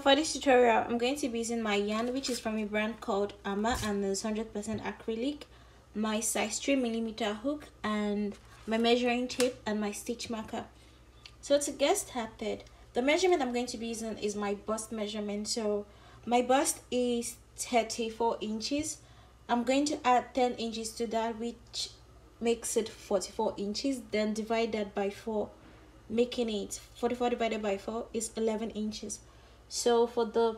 for this tutorial, I'm going to be using my yarn, which is from a brand called Amma, and it's 100% acrylic, my size 3mm hook, and my measuring tape and my stitch marker. So to get started, the measurement I'm going to be using is my bust measurement. So my bust is 34 inches. I'm going to add 10 inches to that, which makes it 44 inches. Then divide that by 4, making it 44 divided by 4 is 11 inches. So for the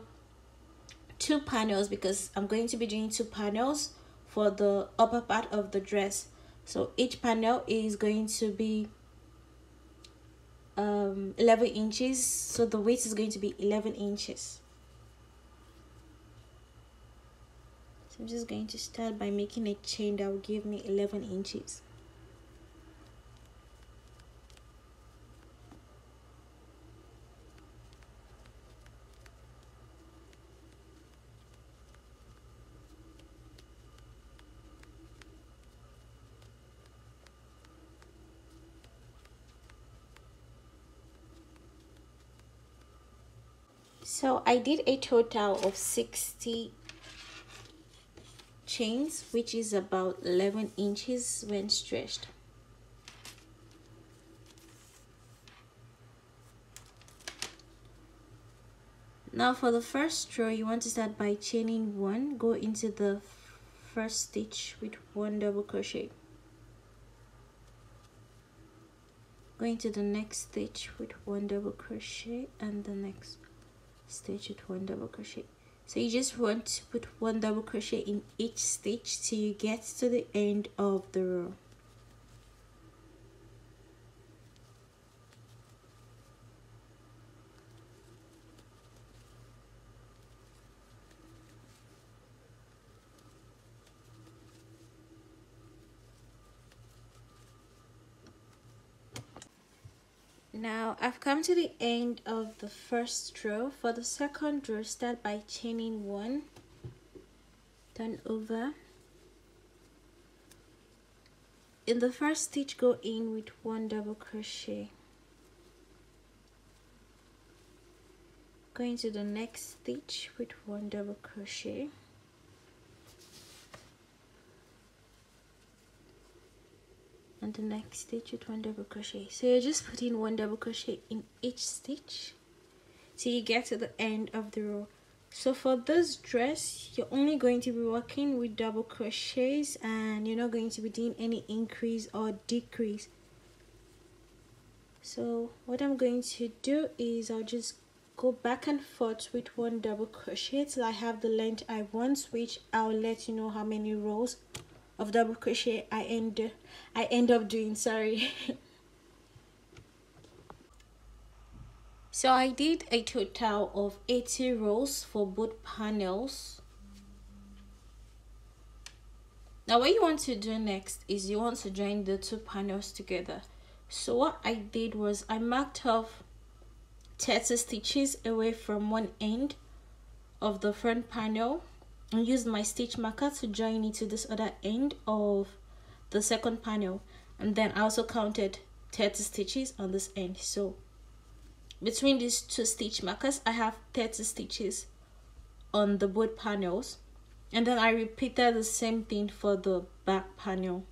2 panels, because I'm going to be doing 2 panels for the upper part of the dress, so each panel is going to be 11 inches, so the weight is going to be 11 inches. So I'm just going to start by making a chain that will give me 11 inches. So I did a total of 60 chains, which is about 11 inches when stretched. Now for the first row, you want to start by chaining 1, go into the first stitch with 1 double crochet, go into the next stitch with 1 double crochet, and the next stitch with 1 double crochet. So you just want to put 1 double crochet in each stitch till you get to the end of the row. Now I've come to the end of the first row. For the second row, start by chaining 1, turn over. In the first stitch, go in with 1 double crochet, go into the next stitch with 1 double crochet, and the next stitch with 1 double crochet. So you're just putting 1 double crochet in each stitch till you get to the end of the row. So for this dress, you're only going to be working with double crochets, and you're not going to be doing any increase or decrease. So what I'm going to do is I'll just go back and forth with 1 double crochet till I have the length I want, which I'll let you know how many rows of double crochet I end up doing. Sorry. So I did a total of 80 rows for both panels. Now what you want to do next is you want to join the 2 panels together. So what I did was I marked off 30 stitches away from one end of the front panel and used my stitch marker to join it to this other end of the second panel, and then I also counted 30 stitches on this end. So between these 2 stitch markers, I have 30 stitches on the both panels, and then I repeated the same thing for the back panel.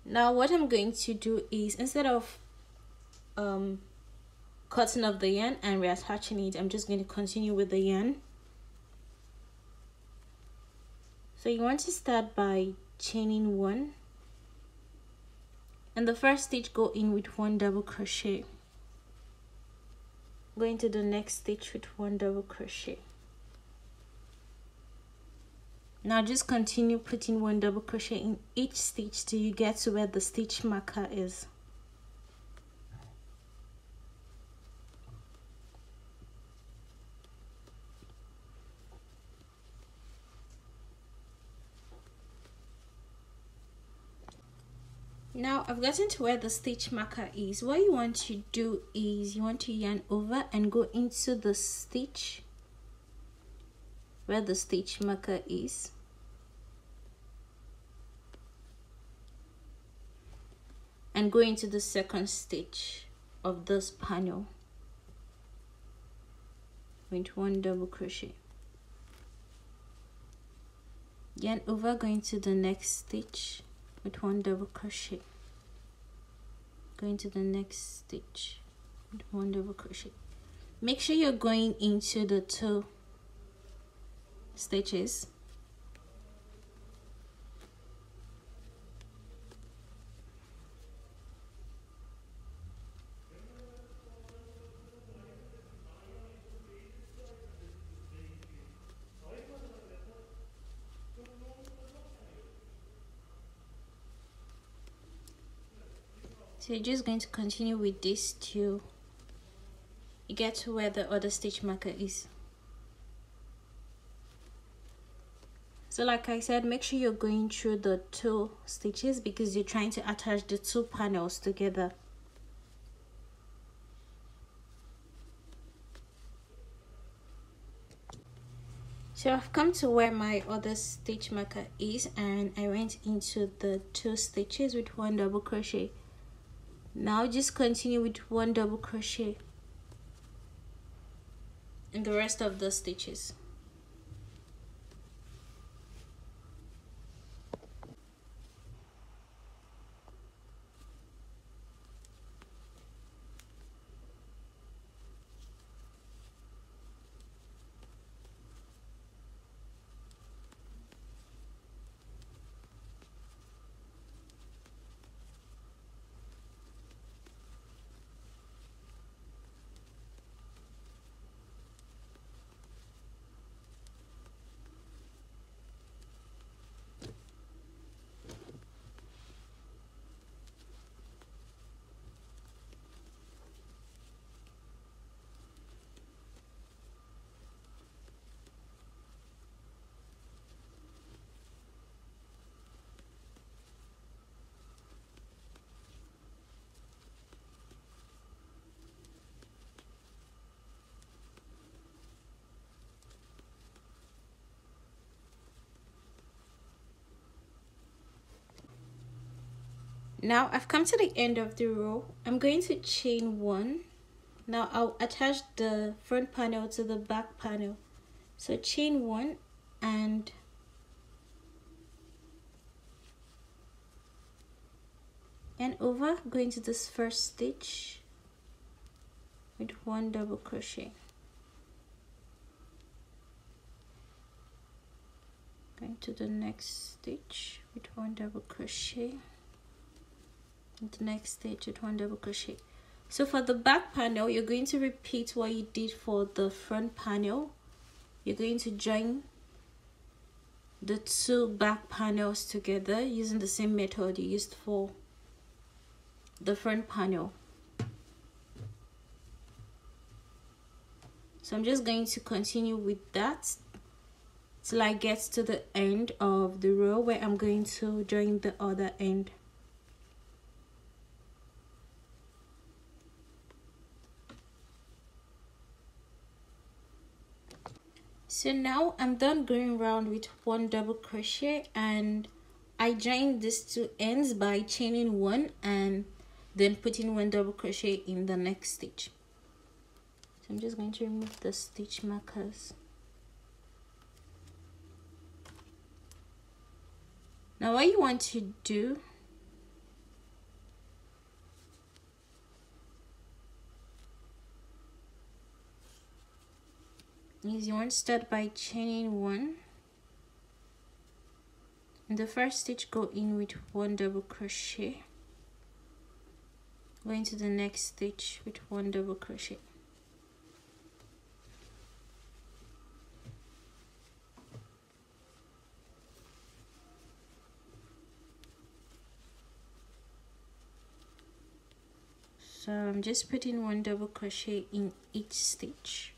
Now what I'm going to do is, instead of cutting off the yarn and reattaching it, I'm just going to continue with the yarn. So you want to start by chaining 1, and the first stitch, go in with 1 double crochet, go into the next stitch with 1 double crochet. Now just continue putting 1 double crochet in each stitch till you get to where the stitch marker is. Now I've gotten to where the stitch marker is. What you want to do is you want to yarn over and go into the stitch where the stitch marker is, and go into the second stitch of this panel. with 1 double crochet, yarn over, going to the next stitch with 1 double crochet, going to the next stitch with 1 double crochet. Make sure you're going into the 2 stitches. So you're just going to continue with this till you get to where the other stitch marker is. So like I said, make sure you're going through the 2 stitches because you're trying to attach the 2 panels together. So I've come to where my other stitch marker is, and I went into the 2 stitches with 1 double crochet. Now just continue with 1 double crochet in the rest of the stitches. Now I've come to the end of the row. I'm going to chain 1. Now I'll attach the front panel to the back panel. So chain 1 and over, going to this first stitch with 1 double crochet. Going to the next stitch with 1 double crochet. The next stitch with 1 double crochet. So for the back panel, you're going to repeat what you did for the front panel. You're going to join the 2 back panels together using the same method you used for the front panel. So I'm just going to continue with that till I get to the end of the row where I'm going to join the other end. So now I'm done going around with 1 double crochet, and I joined these 2 ends by chaining 1 and then putting 1 double crochet in the next stitch. So I'm just going to remove the stitch markers. Now what you want to do is you want to start by chaining 1. In the first stitch, go in with 1 double crochet, go into the next stitch with 1 double crochet. So I'm just putting 1 double crochet in each stitch.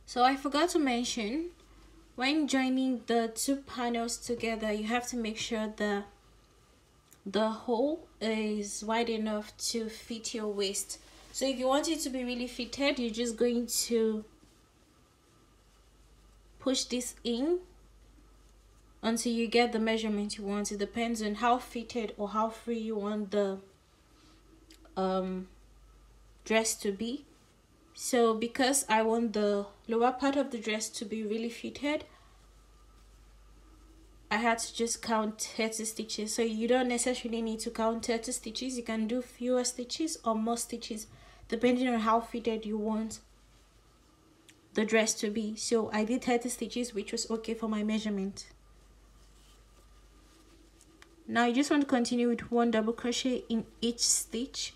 So I forgot to mention, when joining the 2 panels together, you have to make sure the hole is wide enough to fit your waist. So if you want it to be really fitted, you're just going to push this in until you get the measurement you want. It depends on how fitted or how free you want the dress to be. So because I want the lower part of the dress to be really fitted, I had to just count 30 stitches. So you don't necessarily need to count 30 stitches. You can do fewer stitches or more stitches depending on how fitted you want the dress to be. So I did 30 stitches, which was okay for my measurement. Now you just want to continue with 1 double crochet in each stitch.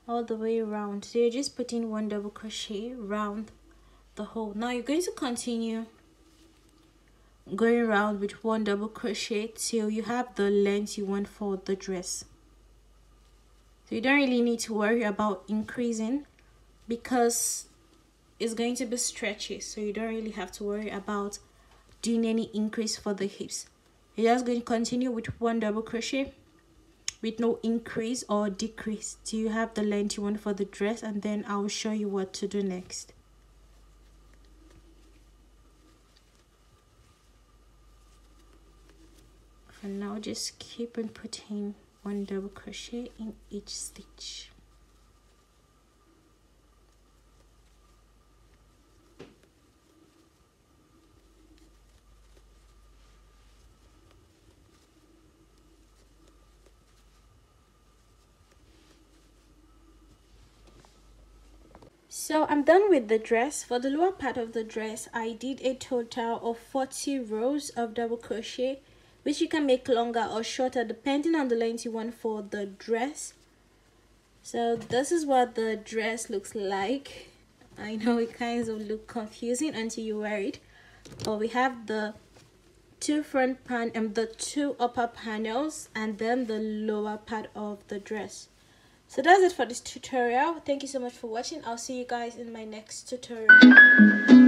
All the way around. So you're just putting 1 double crochet around the hole. Now you're going to continue going around with 1 double crochet till you have the length you want for the dress. So you don't really need to worry about increasing because it's going to be stretchy, so you don't really have to worry about doing any increase for the hips. You're just going to continue with 1 double crochet with no increase or decrease till you have the length you want for the dress, and then I will show you what to do next. For now, just keep on putting 1 double crochet in each stitch. So I'm done with the dress. For the lower part of the dress, I did a total of 40 rows of double crochet, which you can make longer or shorter depending on the length you want for the dress. So this is what the dress looks like. I know it kind of look confusing until you wear it, but we have the 2 front pan and the 2 upper panels, and then the lower part of the dress. So that's it for this tutorial. Thank you so much for watching. I'll see you guys in my next tutorial.